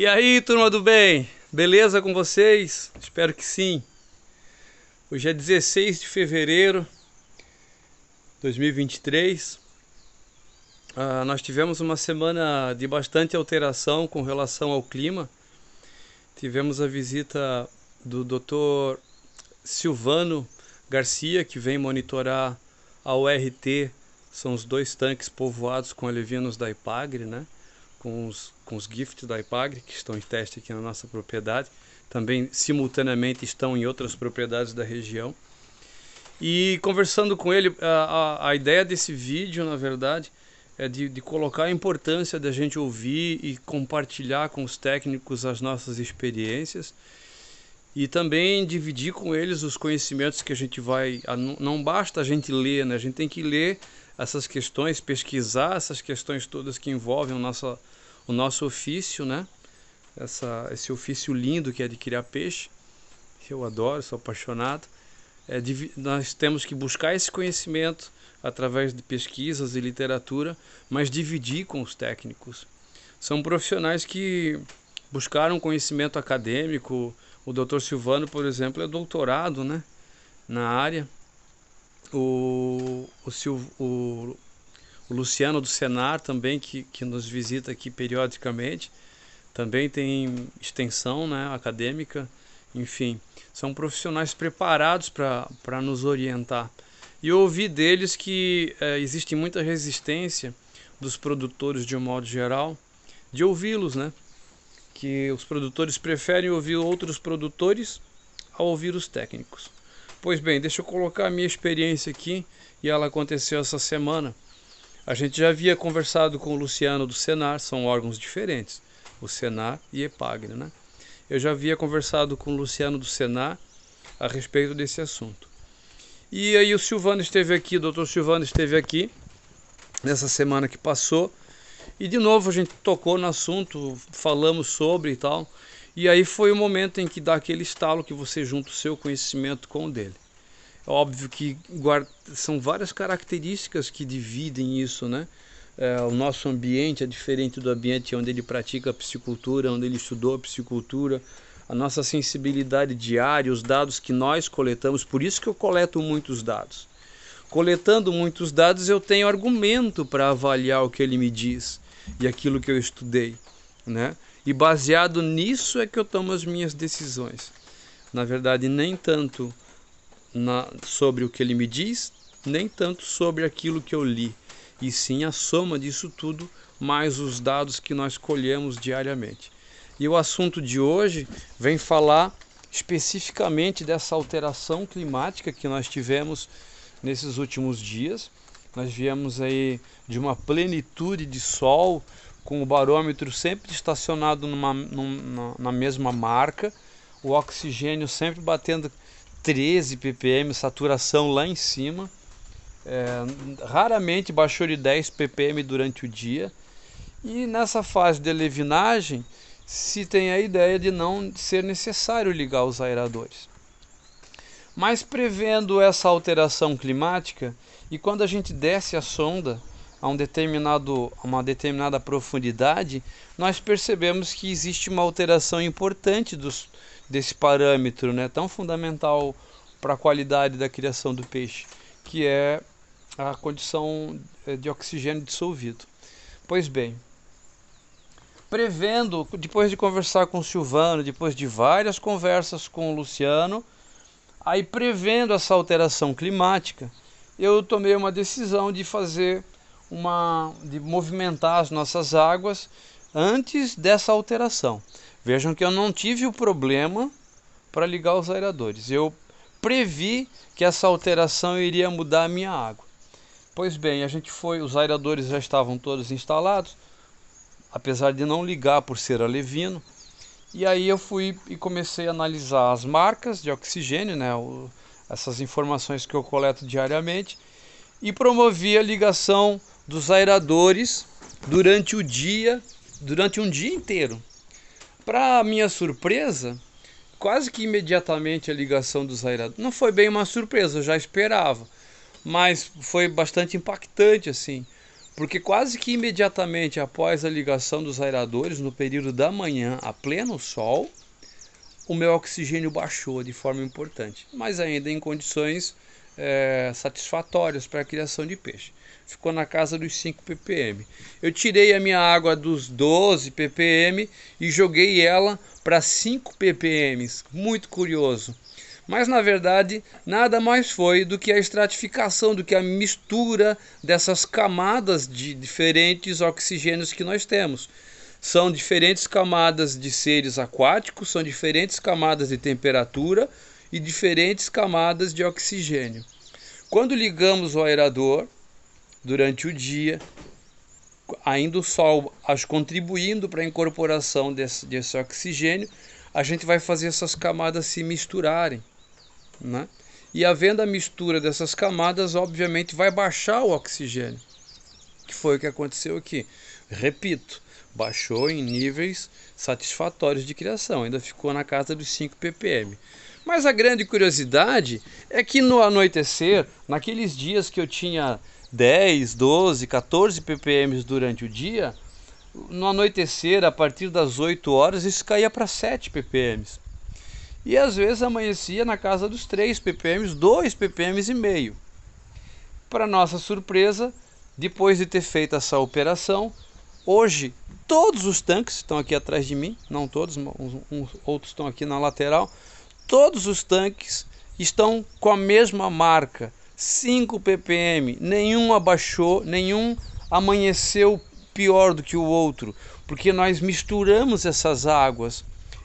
E aí, turma do bem? Beleza com vocês? Espero que sim. Hoje é 16 de fevereiro de 2023. Nós tivemos uma semana de bastante alteração com relação ao clima. Tivemos a visita do Dr. Silvano Garcia, que vem monitorar a URT. São os dois tanques povoados com alevinos da Ipagre, né? Com os gifts da Ipagre, que estão em teste aqui na nossa propriedade. Também simultaneamente estão em outras propriedades da região. E conversando com ele, a ideia desse vídeo, na verdade, é de colocar a importância da gente ouvir e compartilhar com os técnicos as nossas experiências. E também dividir com eles os conhecimentos que a gente vai... Não basta a gente ler, né? A gente tem que ler essas questões, pesquisar essas questões todas que envolvem o nosso ofício, né? Esse ofício lindo que é de criar peixe, que eu adoro, sou apaixonado. Nós temos que buscar esse conhecimento através de pesquisas e literatura, mas dividir com os técnicos. São profissionais que buscaram conhecimento acadêmico. O Dr. Silvano, por exemplo, é doutorado, né, na área. O Luciano do Senar também, que nos visita aqui periodicamente, também tem extensão, né, acadêmica. Enfim, são profissionais preparados para nos orientar. E eu ouvi deles que existe muita resistência dos produtores, de um modo geral, de ouvi-los, né? Que os produtores preferem ouvir outros produtores a ouvir os técnicos. Pois bem, deixa eu colocar a minha experiência aqui, e ela aconteceu essa semana. A gente já havia conversado com o Luciano do Senar, são órgãos diferentes, o Senar e Ipagre, né? Eu já havia conversado com o Luciano do Senar a respeito desse assunto. E aí o Silvano esteve aqui, o Dr. Silvano esteve aqui nessa semana que passou. E de novo a gente tocou no assunto, falamos sobre e tal. E aí foi o momento em que dá aquele estalo que você junta o seu conhecimento com o dele. É óbvio que são várias características que dividem isso, né? O nosso ambiente é diferente do ambiente onde ele pratica a piscicultura, onde ele estudou a piscicultura. A nossa sensibilidade diária, os dados que nós coletamos, por isso que eu coleto muitos dados. Coletando muitos dados eu tenho argumento para avaliar o que ele me diz e aquilo que eu estudei, né? E baseado nisso é que eu tomo as minhas decisões. Na verdade, nem tanto sobre o que ele me diz, nem tanto sobre aquilo que eu li, e sim a soma disso tudo, mais os dados que nós colhemos diariamente. E o assunto de hoje vem falar especificamente dessa alteração climática que nós tivemos nesses últimos dias. Nós viemos aí de uma plenitude de sol, com o barômetro sempre estacionado na mesma marca, o oxigênio sempre batendo 13 ppm, saturação lá em cima. Raramente baixou de 10 ppm durante o dia. E nessa fase de alevinagem se tem a ideia de não ser necessário ligar os aeradores. Mas prevendo essa alteração climática, e quando a gente desce a sonda a uma determinada profundidade, nós percebemos que existe uma alteração importante desse parâmetro, né, tão fundamental para a qualidade da criação do peixe, que é a condição de oxigênio dissolvido. Pois bem, prevendo, depois de conversar com o Silvano, depois de várias conversas com o Luciano, aí prevendo essa alteração climática, eu tomei uma decisão de de movimentar as nossas águas antes dessa alteração. Vejam que eu não tive o problema para ligar os aeradores. Eu previ que essa alteração iria mudar a minha água. Pois bem, os aeradores já estavam todos instalados, apesar de não ligar por ser alevino. E aí eu fui e comecei a analisar as marcas de oxigênio, né, essas informações que eu coleto diariamente, e promovi a ligação dos aeradores durante um dia inteiro. Para minha surpresa, quase que imediatamente a ligação dos aeradores. Não foi bem uma surpresa, eu já esperava, mas foi bastante impactante assim, porque quase que imediatamente após a ligação dos aeradores, no período da manhã, a pleno sol, o meu oxigênio baixou de forma importante, mas ainda em condições satisfatórias para a criação de peixe. Ficou na casa dos 5 ppm. Eu tirei a minha água dos 12 ppm e joguei ela para 5 ppm. Muito curioso. Mas na verdade nada mais foi do que a estratificação, do que a mistura dessas camadas de diferentes oxigênios que nós temos. São diferentes camadas de seres aquáticos, são diferentes camadas de temperatura e diferentes camadas de oxigênio. Quando ligamos o aerador, durante o dia, ainda o sol contribuindo para a incorporação desse oxigênio, a gente vai fazer essas camadas se misturarem, né? E havendo a mistura dessas camadas, obviamente vai baixar o oxigênio, que foi o que aconteceu aqui. Repito, baixou em níveis satisfatórios de criação, ainda ficou na casa dos 5 ppm. Mas a grande curiosidade é que no anoitecer, naqueles dias que eu tinha 10, 12, 14 ppm durante o dia, no anoitecer, a partir das 8 horas, isso caía para 7 ppm. E às vezes amanhecia na casa dos 3 ppm, 2 ppm e meio. Para nossa surpresa, depois de ter feito essa operação, hoje todos os tanques estão aqui atrás de mim, não todos, outros estão aqui na lateral, todos os tanques estão com a mesma marca, 5 ppm, nenhum abaixou, nenhum amanheceu pior do que o outro, porque nós misturamos essas águas,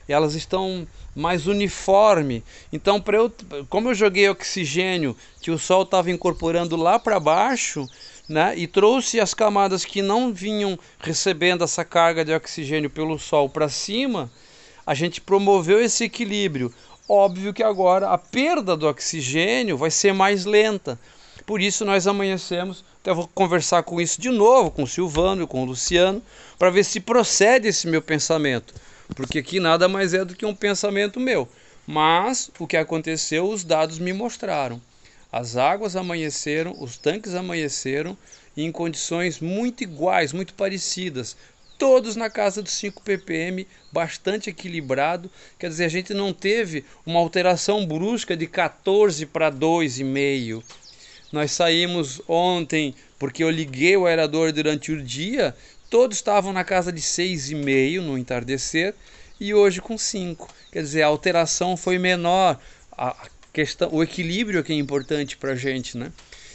elas estão mais uniforme. Então, como eu joguei oxigênio que o sol estava incorporando lá para baixo, né, e trouxe as camadas que não vinham recebendo essa carga de oxigênio pelo sol para cima, a gente promoveu esse equilíbrio. Óbvio que agora a perda do oxigênio vai ser mais lenta. Por isso nós amanhecemos, até vou conversar com isso de novo, com o Silvano e com o Luciano, para ver se procede esse meu pensamento. Porque aqui nada mais é do que um pensamento meu. Mas o que aconteceu, os dados me mostraram. As águas amanheceram, os tanques amanheceram em condições muito iguais, muito parecidas. Todos na casa dos 5 ppm, bastante equilibrado. Quer dizer, a gente não teve uma alteração brusca de 14 para 2,5. Nós saímos ontem, porque eu liguei o aerador durante o dia, todos estavam na casa de 6,5 no entardecer, e hoje com 5. Quer dizer, a alteração foi menor, o equilíbrio que é importante para a gente, né?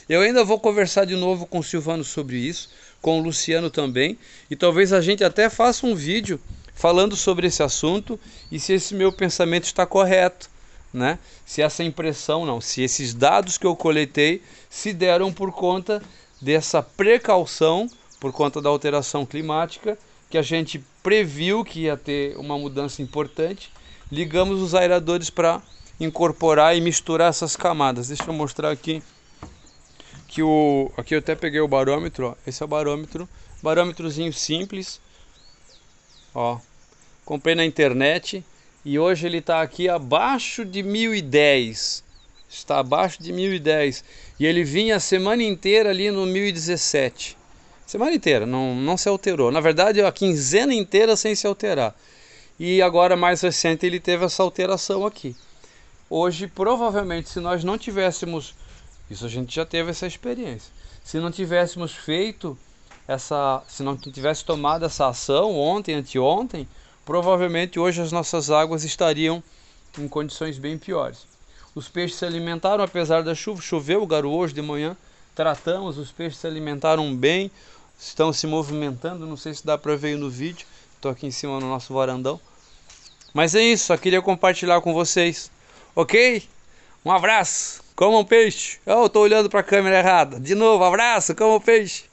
Eu ainda vou conversar de novo com o Silvano sobre isso, com o Luciano também, e talvez a gente até faça um vídeo falando sobre esse assunto e se esse meu pensamento está correto, né? Se essa impressão não, se esses dados que eu coletei se deram por conta dessa precaução, por conta da alteração climática, que a gente previu que ia ter uma mudança importante, ligamos os aeradores para incorporar e misturar essas camadas. Deixa eu mostrar aqui que aqui eu até peguei o barômetro, ó. Esse é o barômetro, barômetrozinho simples, ó. Comprei na internet e hoje ele está aqui abaixo de 1010. Está abaixo de 1010 e ele vinha a semana inteira ali no 1017. Semana inteira, não se alterou. Na verdade, a quinzena inteira sem se alterar. E agora, mais recente, ele teve essa alteração aqui. Hoje, provavelmente, se nós não tivéssemos... Isso a gente já teve essa experiência. Se não tivéssemos feito se não tivesse tomado essa ação ontem, anteontem, provavelmente hoje as nossas águas estariam em condições bem piores. Os peixes se alimentaram apesar da chuva, choveu, garoou hoje de manhã, tratamos, os peixes se alimentaram bem, estão se movimentando, não sei se dá para ver no vídeo, estou aqui em cima no nosso varandão. Mas é isso, só queria compartilhar com vocês, ok? Um abraço, comam peixe. Eu estou olhando para a câmera errada. De novo, abraço, comam peixe.